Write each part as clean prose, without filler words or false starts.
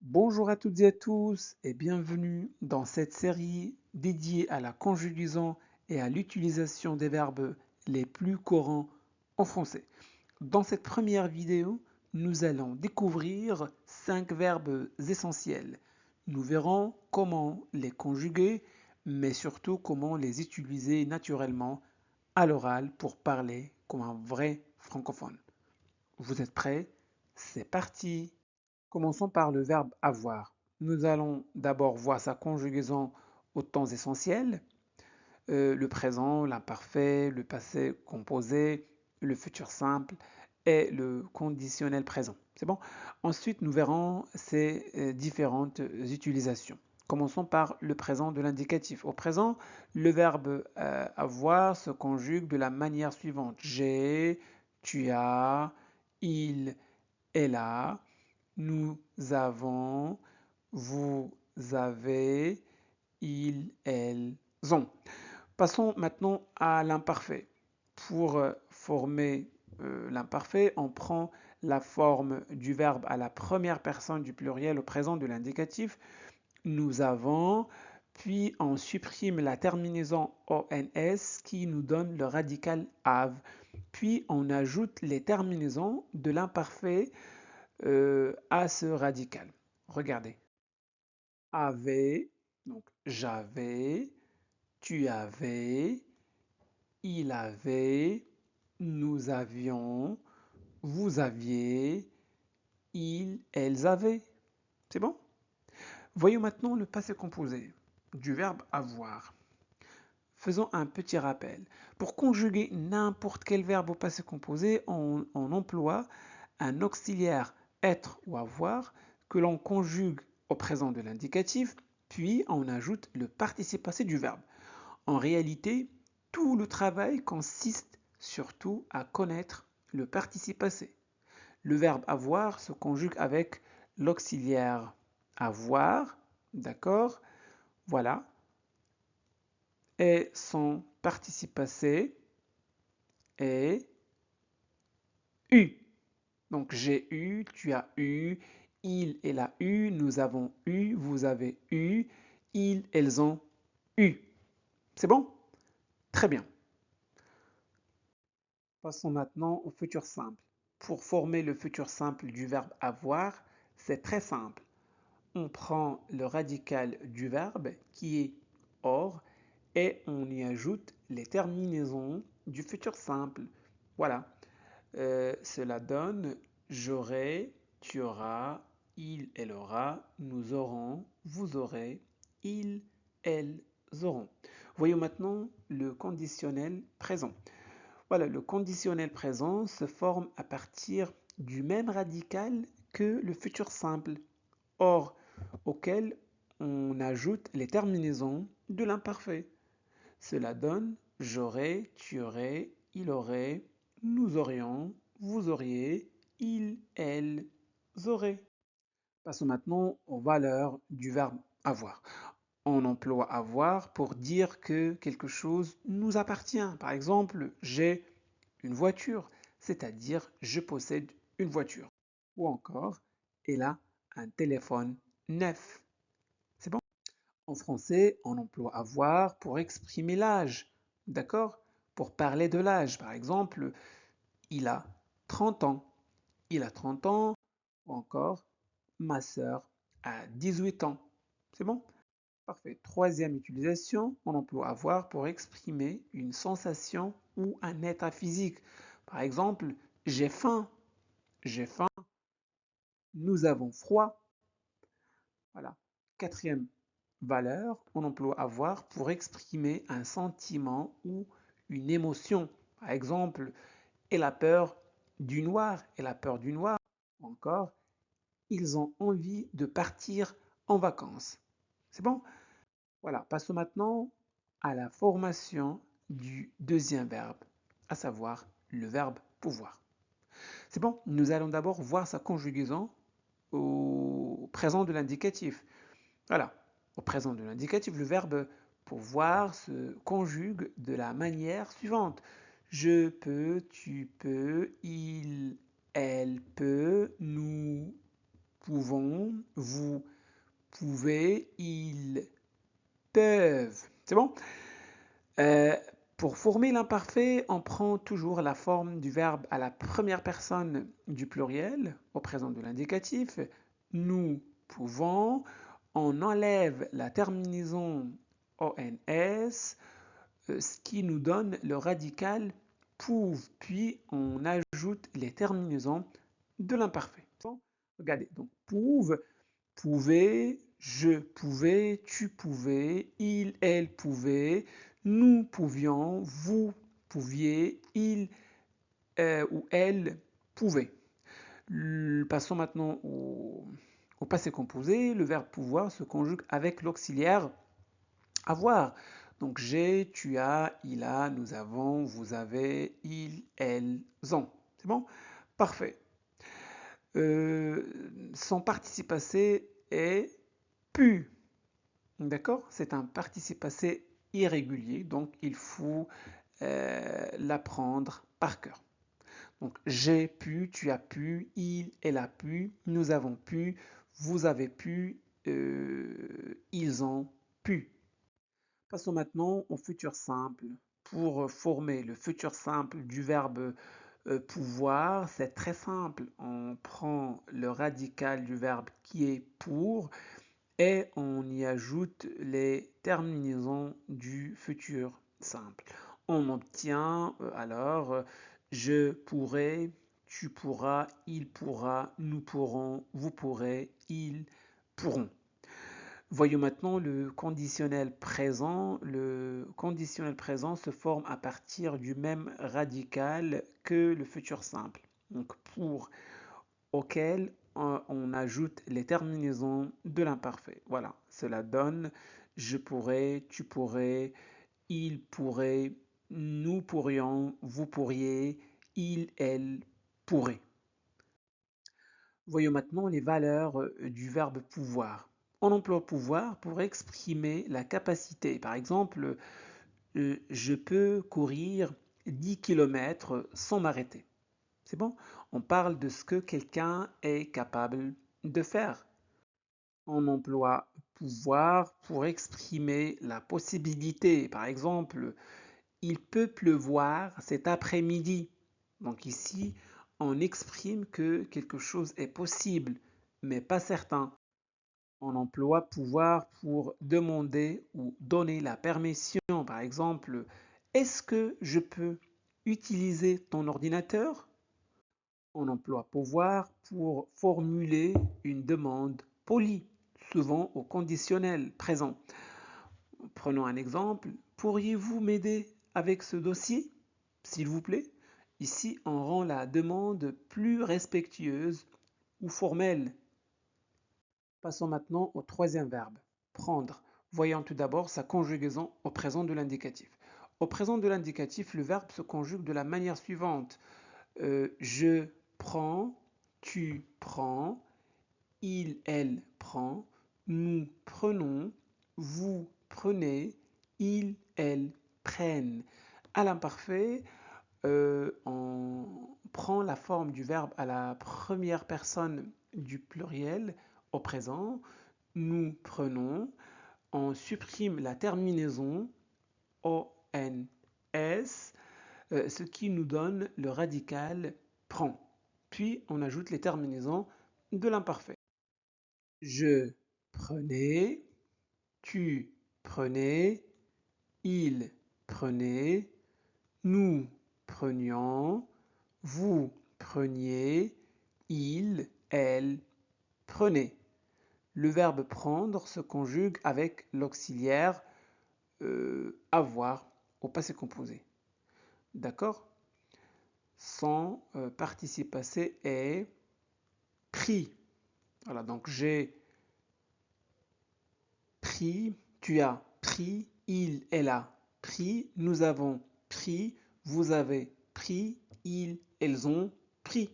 Bonjour à toutes et à tous et bienvenue dans cette série dédiée à la conjugaison et à l'utilisation des verbes les plus courants en français. Dans cette première vidéo, nous allons découvrir 5 verbes essentiels. Nous verrons comment les conjuguer, mais surtout comment les utiliser naturellement à l'oral pour parler comme un vrai francophone. Vous êtes prêts? C'est parti! Commençons par le verbe avoir. Nous allons d'abord voir sa conjugaison aux temps essentiels, le présent, l'imparfait, le passé composé, le futur simple et le conditionnel présent. C'est bon? Ensuite, nous verrons ces différentes utilisations. Commençons par le présent de l'indicatif. Au présent, le verbe avoir se conjugue de la manière suivante. J'ai, tu as, il, elle a, nous avons, vous avez, ils, elles ont. Passons maintenant à l'imparfait. Pour former l'imparfait, on prend la forme du verbe à la première personne du pluriel au présent de l'indicatif. Nous avons, puis on supprime la terminaison ONS qui nous donne le radical have. Puis on ajoute les terminaisons de l'imparfait à ce radical. Regardez. Avait, donc j'avais, tu avais, il avait, nous avions, vous aviez, elles avaient. C'est bon? Voyons maintenant le passé composé du verbe avoir. Faisons un petit rappel. Pour conjuguer n'importe quel verbe au passé composé, on emploie un auxiliaire être ou avoir que l'on conjugue au présent de l'indicatif, puis on ajoute le participe passé du verbe. En réalité, tout le travail consiste surtout à connaître le participe passé. Le verbe avoir se conjugue avec l'auxiliaire avoir, d'accord? Voilà. Et son participe passé est eu. Donc j'ai eu, tu as eu, il, elle a eu, nous avons eu, vous avez eu, ils, elles ont eu. C'est bon? Très bien. Passons maintenant au futur simple. Pour former le futur simple du verbe avoir, c'est très simple. On prend le radical du verbe qui est or et on y ajoute les terminaisons du futur simple. Voilà. Cela donne j'aurai, tu auras, il, elle aura, nous aurons, vous aurez, ils, elles auront. Voyons maintenant le conditionnel présent. Voilà, le conditionnel présent se forme à partir du même radical que le futur simple, or auquel on ajoute les terminaisons de l'imparfait. Cela donne j'aurais, tu aurais, il aurait, nous aurions, vous auriez, ils, elles auraient. Passons maintenant aux valeurs du verbe avoir. On emploie avoir pour dire que quelque chose nous appartient. Par exemple, j'ai une voiture, c'est-à-dire je possède une voiture. Ou encore, elle a un téléphone neuf. C'est bon? En français, on emploie avoir pour exprimer l'âge. D'accord? Pour parler de l'âge. Par exemple, il a 30 ans. Il a 30 ans. Ou encore, ma sœur a 18 ans. C'est bon? Parfait. Troisième utilisation, on emploie avoir pour exprimer une sensation ou un état physique. Par exemple, j'ai faim. J'ai faim. Nous avons froid. Voilà. Quatrième valeur, on emploie avoir pour exprimer un sentiment ou une émotion. Par exemple, elle a peur du noir. Elle a peur du noir. Ou encore, ils ont envie de partir en vacances. C'est bon? Voilà, passons maintenant à la formation du deuxième verbe, à savoir le verbe pouvoir. C'est bon, nous allons d'abord voir sa conjugaison au présent de l'indicatif. Voilà, au présent de l'indicatif, le verbe pouvoir se conjugue de la manière suivante. Je peux, tu peux, il, elle peut, nous pouvons, vous pouvez, ils peuvent. C'est bon? Euh, pour former l'imparfait, on prend toujours la forme du verbe à la première personne du pluriel, au présent de l'indicatif. Nous pouvons. On enlève la terminaison ons, ce qui nous donne le radical pouve, puis on ajoute les terminaisons de l'imparfait. Bon, regardez, donc pouve, pouvait, je pouvais, tu pouvais, il, elle pouvait, nous pouvions, vous pouviez, il ou elle pouvait. Passons maintenant au passé composé. Le verbe pouvoir se conjugue avec l'auxiliaire avoir. Donc j'ai, tu as, il a, nous avons, vous avez, ils, elles ont. C'est bon? Parfait. Son participe passé est pu. D'accord? C'est un participe passé irrégulier, donc il faut l'apprendre par cœur. Donc j'ai pu, tu as pu, il, elle a pu, nous avons pu, vous avez pu, ils ont pu. Passons maintenant au futur simple. Pour former le futur simple du verbe pouvoir, c'est très simple. On prend le radical du verbe qui est pour et on y ajoute les terminaisons du futur simple. On obtient alors je pourrai, tu pourras, il pourra, nous pourrons, vous pourrez, ils pourront. Voyons maintenant le conditionnel présent. Le conditionnel présent se forme à partir du même radical que le futur simple. Donc pour auquel on ajoute les terminaisons de l'imparfait. Voilà, cela donne je pourrais, tu pourrais, il pourrait, nous pourrions, vous pourriez, il, elle pourrait. Voyons maintenant les valeurs du verbe pouvoir. On emploie pouvoir pour exprimer la capacité. Par exemple, je peux courir 10 km sans m'arrêter. C'est bon? On parle de ce que quelqu'un est capable de faire. On emploie pouvoir pour exprimer la possibilité. Par exemple, il peut pleuvoir cet après-midi. Donc ici, on exprime que quelque chose est possible, mais pas certain. On emploie pouvoir pour demander ou donner la permission. Par exemple, est-ce que je peux utiliser ton ordinateur? On emploie pouvoir pour formuler une demande polie, souvent au conditionnel présent. Prenons un exemple. Pourriez-vous m'aider avec ce dossier, s'il vous plaît? Ici, on rend la demande plus respectueuse ou formelle. Passons maintenant au troisième verbe, prendre. Voyons tout d'abord sa conjugaison au présent de l'indicatif. Au présent de l'indicatif, le verbe se conjugue de la manière suivante. Je prends, tu prends, il, elle prend, nous prenons, vous prenez, ils, elles prennent. À l'imparfait, on prend la forme du verbe à la première personne du pluriel au présent. Nous prenons, on supprime la terminaison ons, ce qui nous donne le radical prend. Puis on ajoute les terminaisons de l'imparfait. Je prenais, tu prenais, il prenait, nous prenions, vous preniez, il, elle prenait. Le verbe prendre se conjugue avec l'auxiliaire avoir au passé composé. D'accord? Son participe passé est pris. Voilà, donc j'ai pris, tu as pris, il, elle a pris, nous avons pris, vous avez pris, ils, elles ont pris.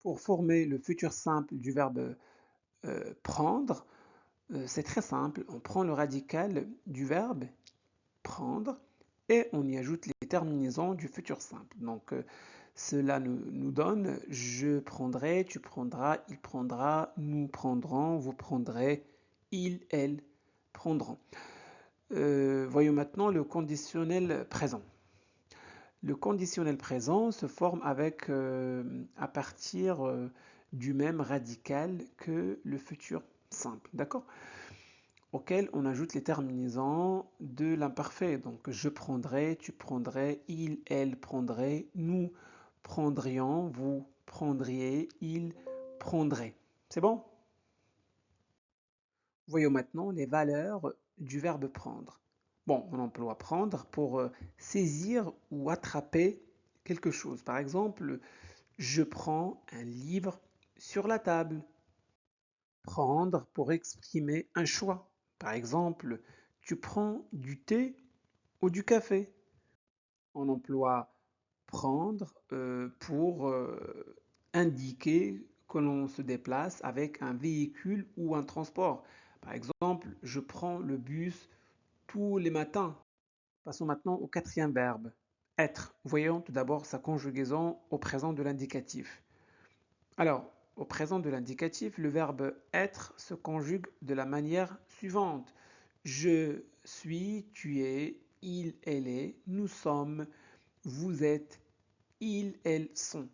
Pour former le futur simple du verbe prendre, c'est très simple. On prend le radical du verbe prendre et on y ajoute les terminaisons du futur simple. Donc Cela nous donne je prendrai, tu prendras, il prendra, nous prendrons, vous prendrez, il, elle prendront. Voyons maintenant le conditionnel présent. Le conditionnel présent se forme à partir du même radical que le futur simple, d'accord? Auquel on ajoute les terminaisons de l'imparfait. Donc je prendrai, tu prendrais, il, elle prendrait, nous prendrions, vous prendriez, il prendrait. C'est bon? Voyons maintenant les valeurs du verbe prendre. Bon, on emploie prendre pour saisir ou attraper quelque chose. Par exemple, je prends un livre sur la table. Prendre pour exprimer un choix. Par exemple, tu prends du thé ou du café. On emploie prendre pour indiquer que l'on se déplace avec un véhicule ou un transport. Par exemple, je prends le bus tous les matins. Passons maintenant au quatrième verbe, être. Voyons tout d'abord sa conjugaison au présent de l'indicatif. Alors, au présent de l'indicatif, le verbe être se conjugue de la manière suivante. Je suis, tu es, il, elle est, nous sommes, vous êtes, ils, elles sont.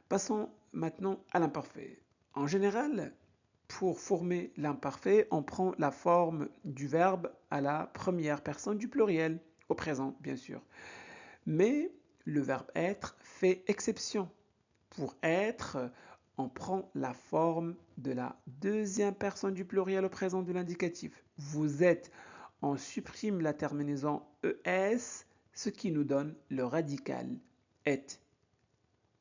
Passons maintenant à l'imparfait. En général, pour former l'imparfait, on prend la forme du verbe à la première personne du pluriel, au présent bien sûr. Mais le verbe être fait exception. Pour être, on prend la forme de la deuxième personne du pluriel au présent de l'indicatif. Vous êtes, on supprime la terminaison ES, ce qui nous donne le radical est,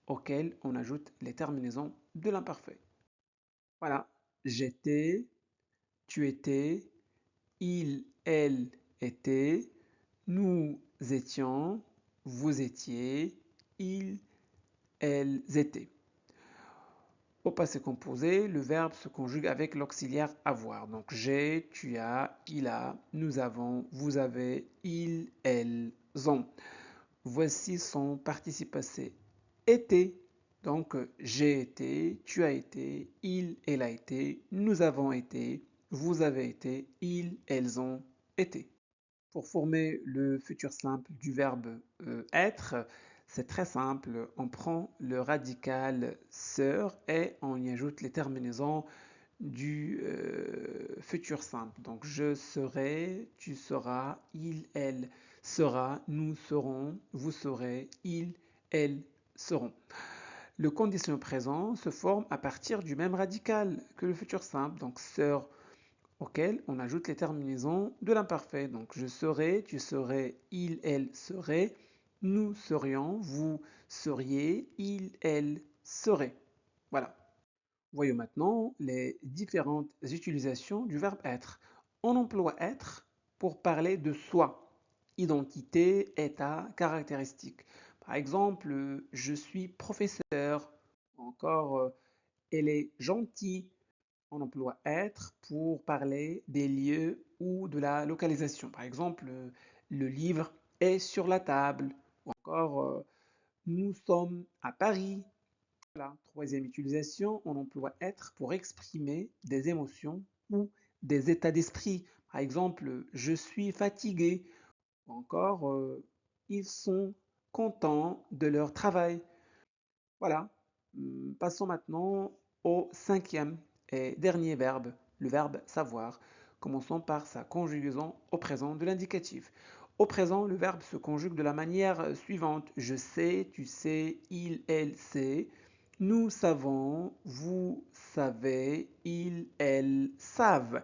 auquel on ajoute les terminaisons de l'imparfait. Voilà, j'étais, tu étais, il, elle était, nous étions, vous étiez, ils, elles étaient. Au passé composé, le verbe se conjugue avec l'auxiliaire avoir. Donc j'ai, tu as, il a, nous avons, vous avez, ils, elles ont. Voici son participe passé. Été. Donc j'ai été, tu as été, il, elle a été, nous avons été, vous avez été, ils, elles ont été. Pour former le futur simple du verbe être, c'est très simple. On prend le radical sœur et on y ajoute les terminaisons du futur simple. Donc je serai, tu seras, il, elle sera, nous serons, vous serez, ils, elles seront. Le conditionnel présent se forme à partir du même radical que le futur simple, donc sœur, auquel on ajoute les terminaisons de l'imparfait. Donc je serai, tu serais, il, elle serait, nous serions, vous seriez, il, elle serait. Voilà. Voyons maintenant les différentes utilisations du verbe être. On emploie être pour parler de soi, identité, état, caractéristique. Par exemple, je suis professeur, encore elle est gentille. On emploie être pour parler des lieux ou de la localisation. Par exemple, le livre est sur la table. Ou encore, nous sommes à Paris. Voilà. Troisième utilisation, on emploie être pour exprimer des émotions ou des états d'esprit. Par exemple, je suis fatigué. Ou encore, ils sont contents de leur travail. Voilà. Passons maintenant au cinquième et dernier verbe, le verbe savoir. Commençons par sa conjugaison au présent de l'indicatif. Au présent, le verbe se conjugue de la manière suivante. Je sais, tu sais, il, elle sait. Nous savons, vous savez, ils, elles savent.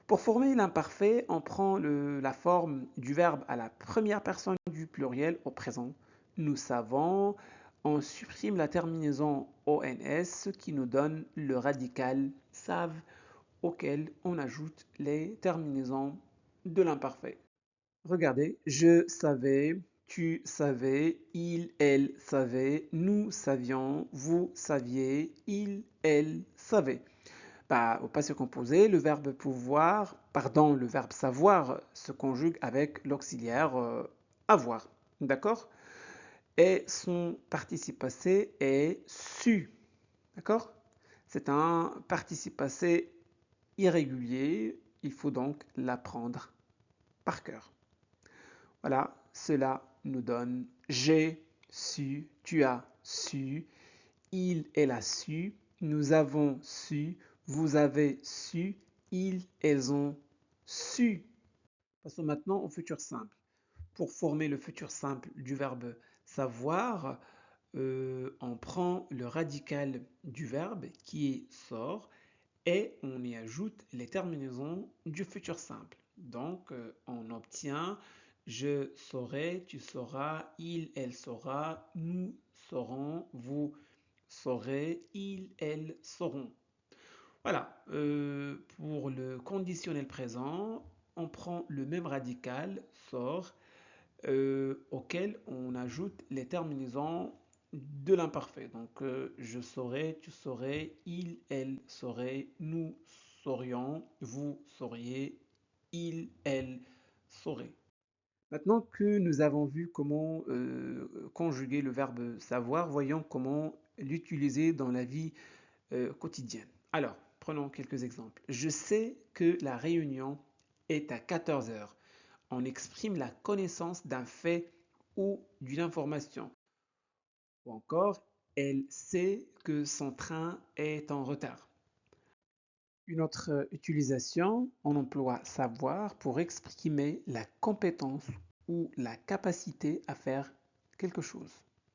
Pour former l'imparfait, on prend la forme du verbe à la première personne du pluriel au présent. Nous savons, on supprime la terminaison ONS, ce qui nous donne le radical savent, auquel on ajoute les terminaisons de l'imparfait. Regardez, je savais, tu savais, il, elle savait, nous savions, vous saviez, il, elle savait. Bah, au passé composé, le verbe pouvoir, pardon, le verbe savoir se conjugue avec l'auxiliaire avoir. D'accord? et son participe passé est su. D'accord? C'est un participe passé irrégulier, il faut donc l'apprendre par cœur. Voilà, cela nous donne j'ai su, tu as su, il, elle a su, nous avons su, vous avez su, ils, elles ont su. Passons maintenant au futur simple. Pour former le futur simple du verbe savoir, on prend le radical du verbe qui est sort et on y ajoute les terminaisons du futur simple. Donc, on obtient je saurai, tu sauras, il, elle saura, nous saurons, vous saurez, ils, elles sauront. Voilà, pour le conditionnel présent, on prend le même radical, sort, auquel on ajoute les terminaisons de l'imparfait. Donc, je saurais, tu saurais, il, elle saurait, nous saurions, vous sauriez, il, elle saurait. Maintenant que nous avons vu comment conjuguer le verbe savoir, voyons comment l'utiliser dans la vie quotidienne. Alors, prenons quelques exemples. Je sais que la réunion est à 14 heures. On exprime la connaissance d'un fait ou d'une information. Ou encore, elle sait que son train est en retard. Une autre utilisation, on emploie savoir pour exprimer la compétence ou la capacité à faire quelque chose.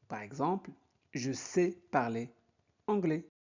Par exemple, je sais parler anglais.